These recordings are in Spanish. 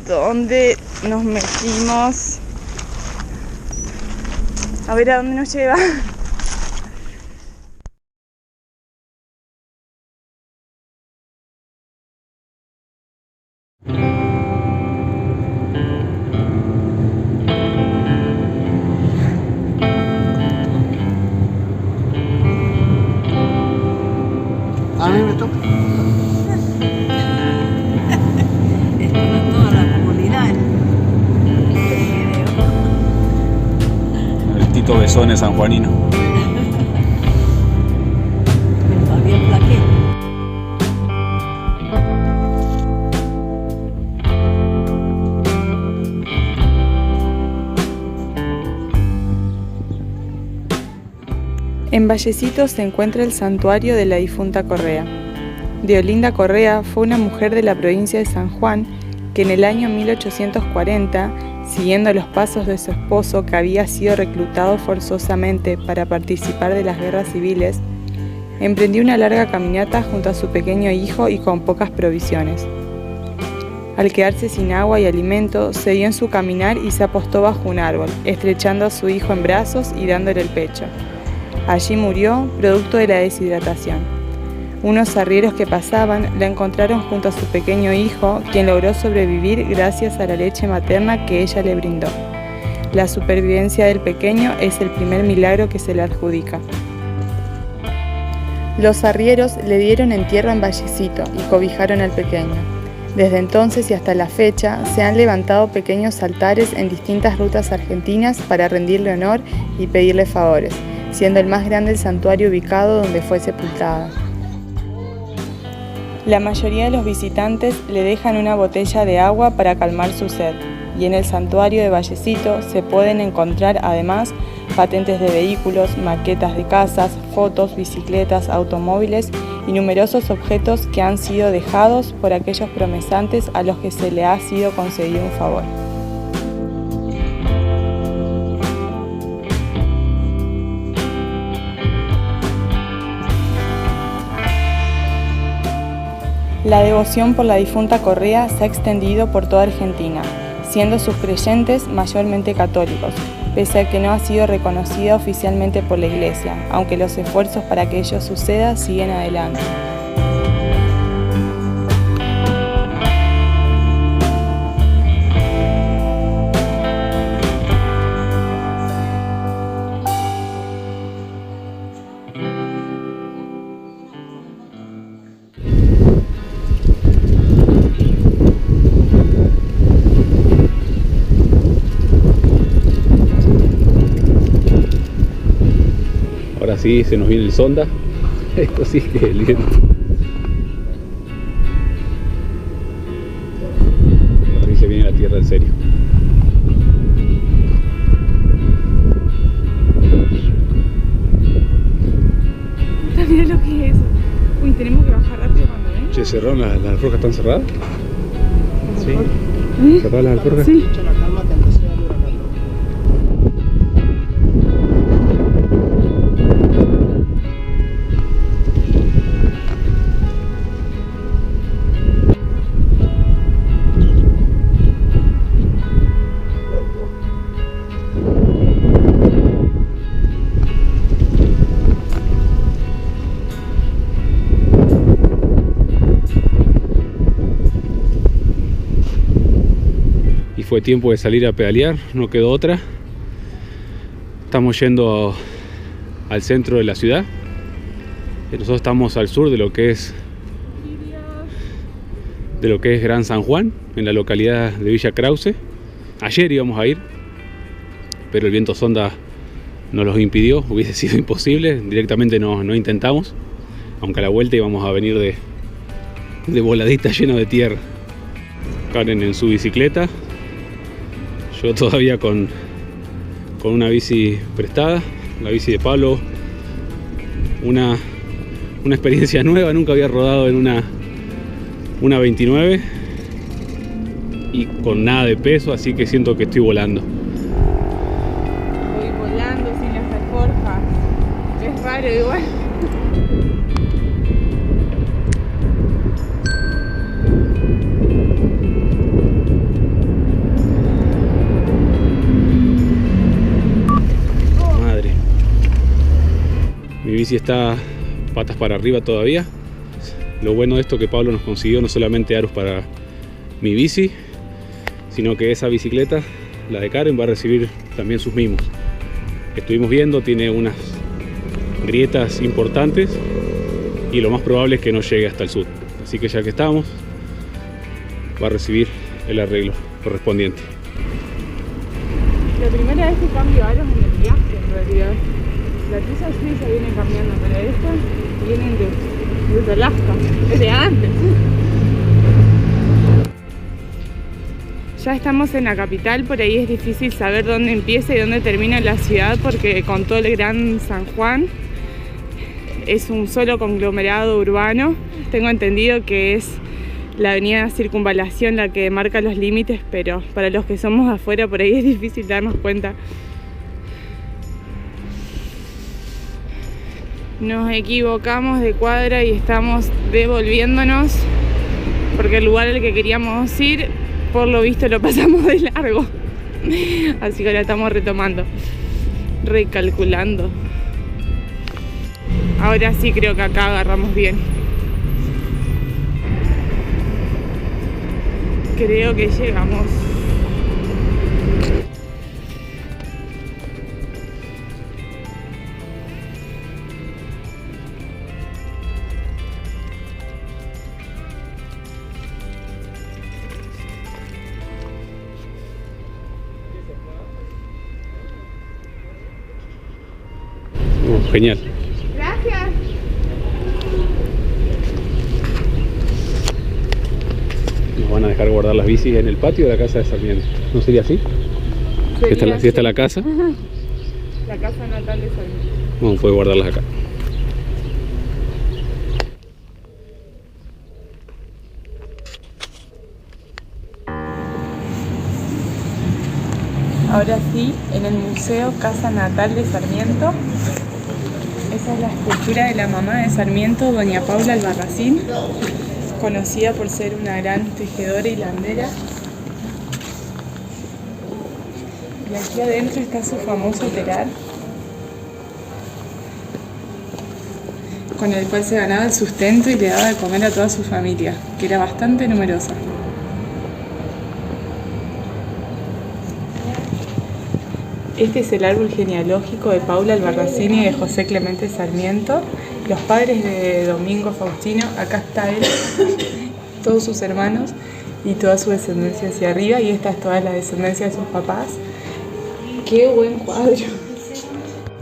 dónde nos metimos. A ver a dónde nos lleva. A mí me toca. Es para toda la comunidad. El Tito Besones sanjuanino. El Fabián Plaqué. En Vallecito se encuentra el santuario de la difunta Correa. Deolinda Correa fue una mujer de la provincia de San Juan que en el año 1840, siguiendo los pasos de su esposo que había sido reclutado forzosamente para participar de las guerras civiles, emprendió una larga caminata junto a su pequeño hijo y con pocas provisiones. Al quedarse sin agua y alimento, se dio en su caminar y se apostó bajo un árbol, estrechando a su hijo en brazos y dándole el pecho. Allí murió, producto de la deshidratación. Unos arrieros que pasaban la encontraron junto a su pequeño hijo, quien logró sobrevivir gracias a la leche materna que ella le brindó. La supervivencia del pequeño es el primer milagro que se le adjudica. Los arrieros le dieron entierro en Vallecito y cobijaron al pequeño. Desde entonces y hasta la fecha se han levantado pequeños altares en distintas rutas argentinas para rendirle honor y pedirle favores, siendo el más grande el santuario ubicado donde fue sepultada. La mayoría de los visitantes le dejan una botella de agua para calmar su sed, y en el santuario de Vallecito se pueden encontrar además patentes de vehículos, maquetas de casas, fotos, bicicletas, automóviles y numerosos objetos que han sido dejados por aquellos promesantes a los que se le ha sido concedido un favor. La devoción por la difunta Correa se ha extendido por toda Argentina, siendo sus creyentes mayormente católicos, pese a que no ha sido reconocida oficialmente por la Iglesia, aunque los esfuerzos para que ello suceda siguen adelante. Ahora sí se nos viene el sonda. Esto sí que es lindo. Ahora sí se viene la tierra en serio. Mira lo que es eso. Uy, tenemos que bajar rápido cuando ven. Che, ¿cerraron las alforjas? ¿Están cerradas? Sí. ¿Cerradas las alforjas? Sí. La calma que empecé a huracán. Fue tiempo de salir a pedalear, no quedó otra. Estamos yendo al centro de la ciudad. Nosotros estamos al sur de lo que es Gran San Juan, en la localidad de Villa Krause. Ayer íbamos a ir, pero el viento sonda nos los impidió, hubiese sido imposible, directamente no intentamos, aunque a la vuelta íbamos a venir de voladita lleno de tierra. Karen en su bicicleta, yo todavía con una bici prestada, la bici de Pablo, una experiencia nueva, nunca había rodado en una 29 y con nada de peso, así que siento que estoy volando. Voy volando sin las alforjas. Es raro igual. bici está patas para arriba todavía. Lo bueno de esto que Pablo nos consiguió no solamente aros para mi bici, sino que esa bicicleta, la de Karen, va a recibir también sus mimos. Estuvimos viendo, tiene unas grietas importantes y lo más probable es que no llegue hasta el sur. Así que ya que estamos, va a recibir el arreglo correspondiente. La primera vez que cambio aros en el viaje, en realidad. La tuya sí se viene cambiando, pero estas vienen desde Alaska, desde antes. Ya estamos en la capital, por ahí es difícil saber dónde empieza y dónde termina la ciudad, porque con todo el Gran San Juan es un solo conglomerado urbano. Tengo entendido que es la avenida Circunvalación la que marca los límites, pero para los que somos afuera por ahí es difícil darnos cuenta. Nos equivocamos de cuadra y estamos devolviéndonos porque el lugar al que queríamos ir, por lo visto, lo pasamos de largo. Así que ahora estamos retomando, recalculando. Ahora sí creo que acá agarramos bien. Creo que llegamos. Genial. Gracias. Nos van a dejar guardar las bicis en el patio de la casa de Sarmiento. ¿No sería así? Si está la casa. La casa natal de Sarmiento. Vamos a poder guardarlas acá. Ahora sí, en el Museo Casa Natal de Sarmiento. Esa es la escultura de la mamá de Sarmiento, doña Paula Albarracín, conocida por ser una gran tejedora hilandera. Y aquí adentro está su famoso telar, con el cual se ganaba el sustento y le daba de comer a toda su familia, que era bastante numerosa. Este es el árbol genealógico de Paula Albarracín y de José Clemente Sarmiento, los padres de Domingo Faustino. Acá está él, todos sus hermanos y toda su descendencia hacia arriba, y esta es toda la descendencia de sus papás. ¡Qué buen cuadro!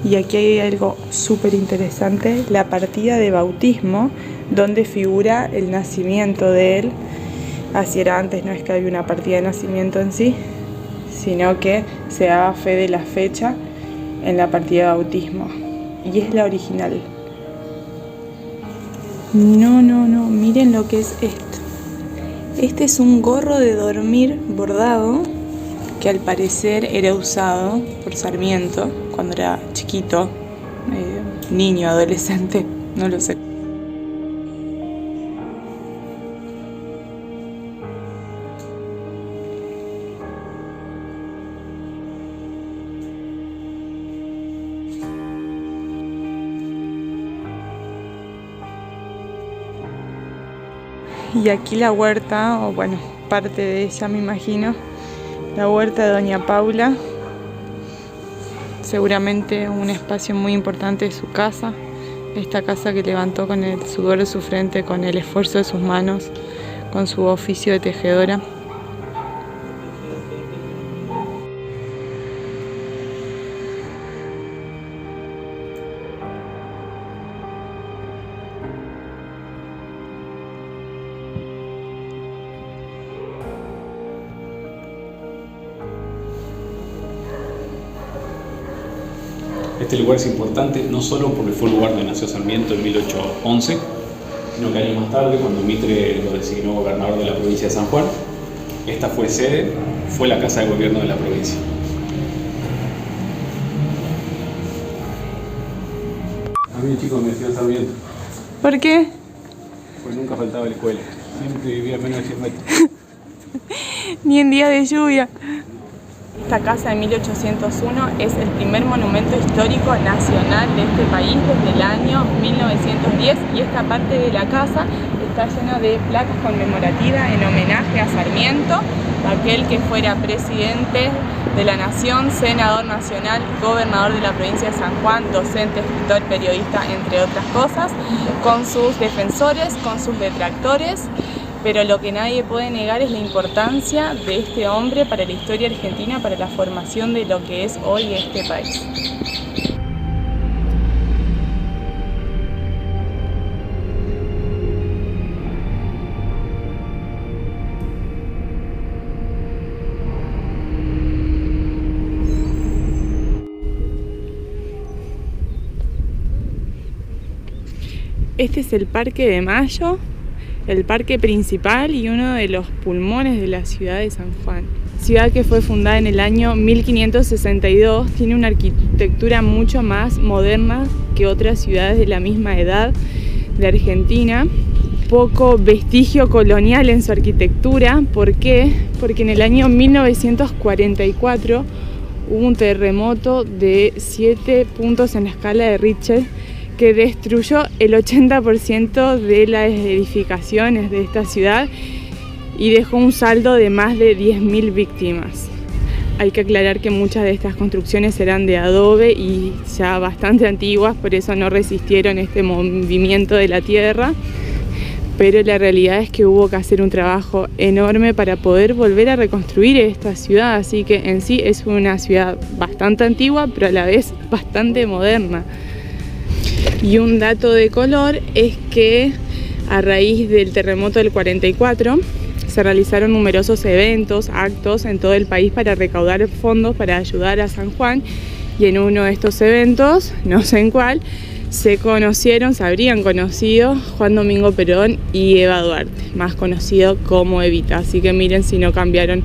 Y aquí hay algo súper interesante, la partida de bautismo, donde figura el nacimiento de él. Así era antes, no es que había una partida de nacimiento en sí, sino que se daba fe de la fecha en la partida de bautismo. Y es la original. No, miren lo que es esto. Este es un gorro de dormir bordado, que al parecer era usado por Sarmiento cuando era chiquito, niño, adolescente, no lo sé. Y aquí la huerta, o bueno, parte de ella me imagino, la huerta de doña Paula, seguramente un espacio muy importante de su casa, esta casa que levantó con el sudor de su frente, con el esfuerzo de sus manos, con su oficio de tejedora. Este lugar es importante no solo porque fue el lugar donde nació Sarmiento en 1811, sino que años más tarde, cuando Mitre lo designó gobernador de la provincia de San Juan, esta fue sede, fue la casa de gobierno de la provincia. A mí, chico, me decían Sarmiento. ¿Por qué? Pues nunca faltaba la escuela, siempre vivía a menos de 100 metros. Ni en día de lluvia. esta casa de 1801 es el primer monumento histórico nacional de este país desde el año 1910 y esta parte de la casa está llena de placas conmemorativas en homenaje a Sarmiento, aquel que fuera presidente de la nación, senador nacional, gobernador de la provincia de San Juan, docente, escritor, periodista, entre otras cosas, con sus defensores, con sus detractores, pero lo que nadie puede negar es la importancia de este hombre para la historia argentina, para la formación de lo que es hoy este país. Este es el Parque de Mayo, el parque principal y uno de los pulmones de la ciudad de San Juan. Ciudad que fue fundada en el año 1562, tiene una arquitectura mucho más moderna que otras ciudades de la misma edad de Argentina. Poco vestigio colonial en su arquitectura. ¿Por qué? Porque en el año 1944 hubo un terremoto de 7 puntos en la escala de Richter que destruyó el 80% de las edificaciones de esta ciudad y dejó un saldo de más de 10.000 víctimas. Hay que aclarar que muchas de estas construcciones eran de adobe y ya bastante antiguas, por eso no resistieron este movimiento de la tierra, pero la realidad es que hubo que hacer un trabajo enorme para poder volver a reconstruir esta ciudad, así que en sí es una ciudad bastante antigua, pero a la vez bastante moderna. Y un dato de color es que a raíz del terremoto del 44 se realizaron numerosos eventos, actos en todo el país para recaudar fondos para ayudar a San Juan, y en uno de estos eventos, no sé en cuál, se habrían conocido Juan Domingo Perón y Eva Duarte, más conocido como Evita. Así que miren si no cambiaron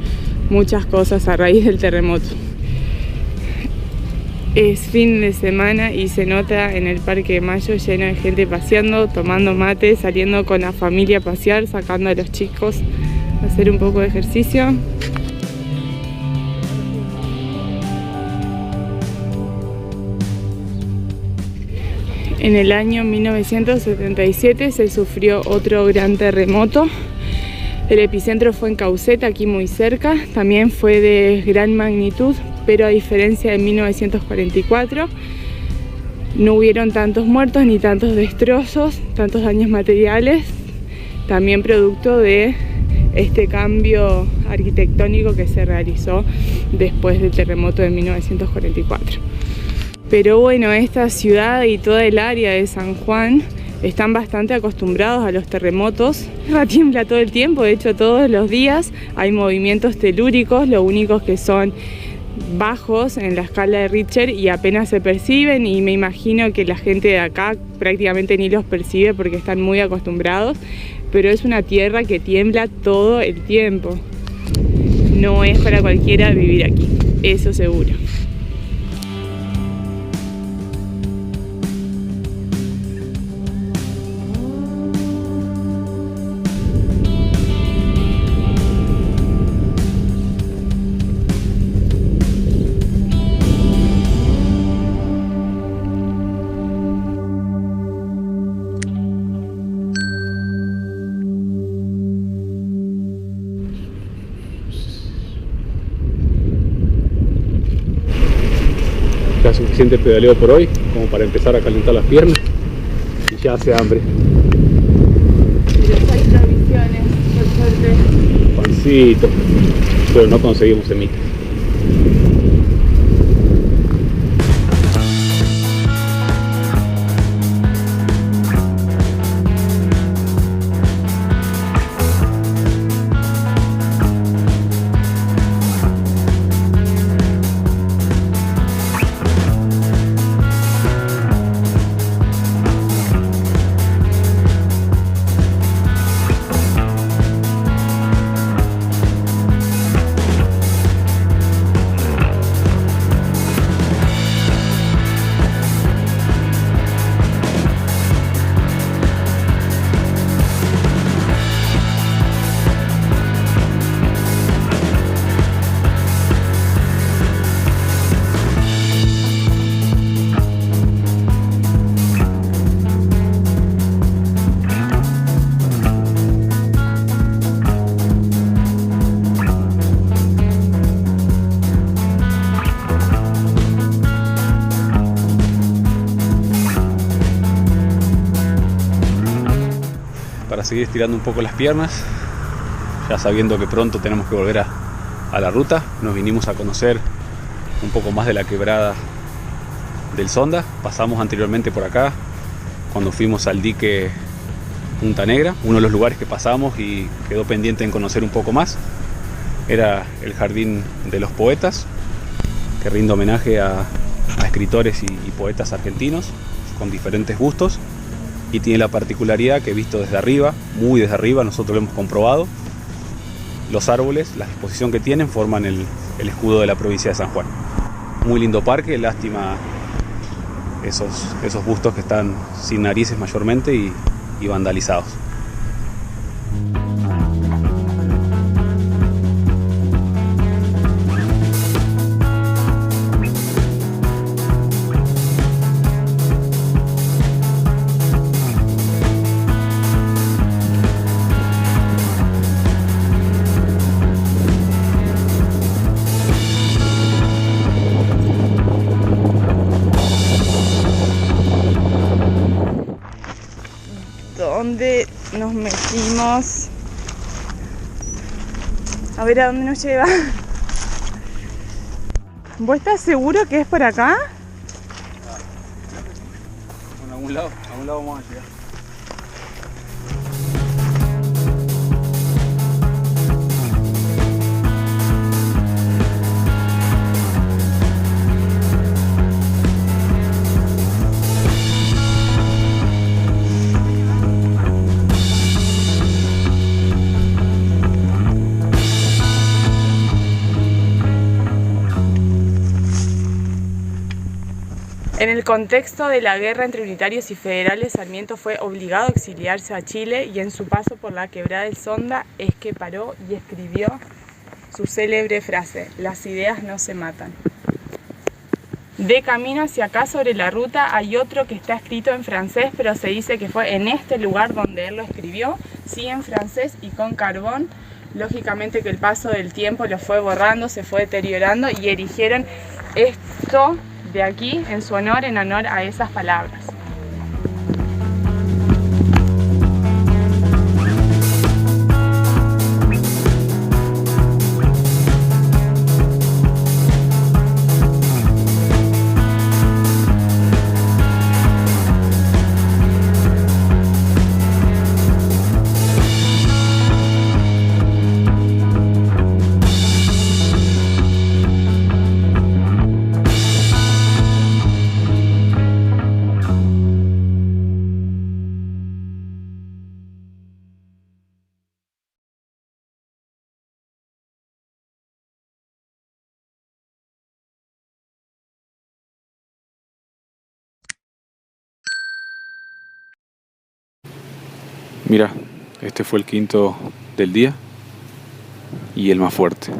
muchas cosas a raíz del terremoto. Es fin de semana y se nota en el Parque de Mayo lleno de gente paseando, tomando mate, saliendo con la familia a pasear, sacando a los chicos a hacer un poco de ejercicio. En el año 1977 se sufrió otro gran terremoto. El epicentro fue en Cauceta, aquí muy cerca. También fue de gran magnitud, pero a diferencia de 1944, no hubieron tantos muertos ni tantos destrozos, tantos daños materiales, también producto de este cambio arquitectónico que se realizó después del terremoto de 1944. Pero bueno, esta ciudad y toda el área de San Juan están bastante acostumbrados a los terremotos. Tiembla todo el tiempo, de hecho todos los días hay movimientos telúricos, lo únicos que son bajos en la escala de Richter y apenas se perciben, y me imagino que la gente de acá prácticamente ni los percibe porque están muy acostumbrados, pero es una tierra que tiembla todo el tiempo. No es para cualquiera vivir aquí, eso seguro. Ya suficiente pedaleo por hoy como para empezar a calentar las piernas y ya hace hambre. Pero hay provisiones, por suerte. Pancito, pero no conseguimos semitas. seguir estirando un poco las piernas, ya sabiendo que pronto tenemos que volver a la ruta. Nos vinimos a conocer un poco más de la quebrada del Sonda. Pasamos anteriormente por acá cuando fuimos al dique Punta Negra. Uno de los lugares que pasamos y quedó pendiente en conocer un poco más era el Jardín de los Poetas, que rinde homenaje a escritores y poetas argentinos con diferentes gustos, y tiene la particularidad que, visto desde arriba, muy desde arriba, nosotros lo hemos comprobado, los árboles, la disposición que tienen, forman el escudo de la provincia de San Juan. Muy lindo parque, lástima esos bustos que están sin narices mayormente y vandalizados. ¿Dónde nos metimos? A ver a dónde nos lleva. ¿Vos estás seguro que es por acá? Bueno, a algún lado vamos a llegar. En el contexto de la guerra entre unitarios y federales, Sarmiento fue obligado a exiliarse a Chile, y en su paso por la quebrada del Sonda es que paró y escribió su célebre frase: "Las ideas no se matan". De camino hacia acá, sobre la ruta, hay otro que está escrito en francés, pero se dice que fue en este lugar donde él lo escribió, sí, en francés y con carbón. Lógicamente que el paso del tiempo lo fue borrando, se fue deteriorando, y erigieron esto de aquí en su honor, en honor a esas palabras. Mira, este fue el quinto del día y el más fuerte.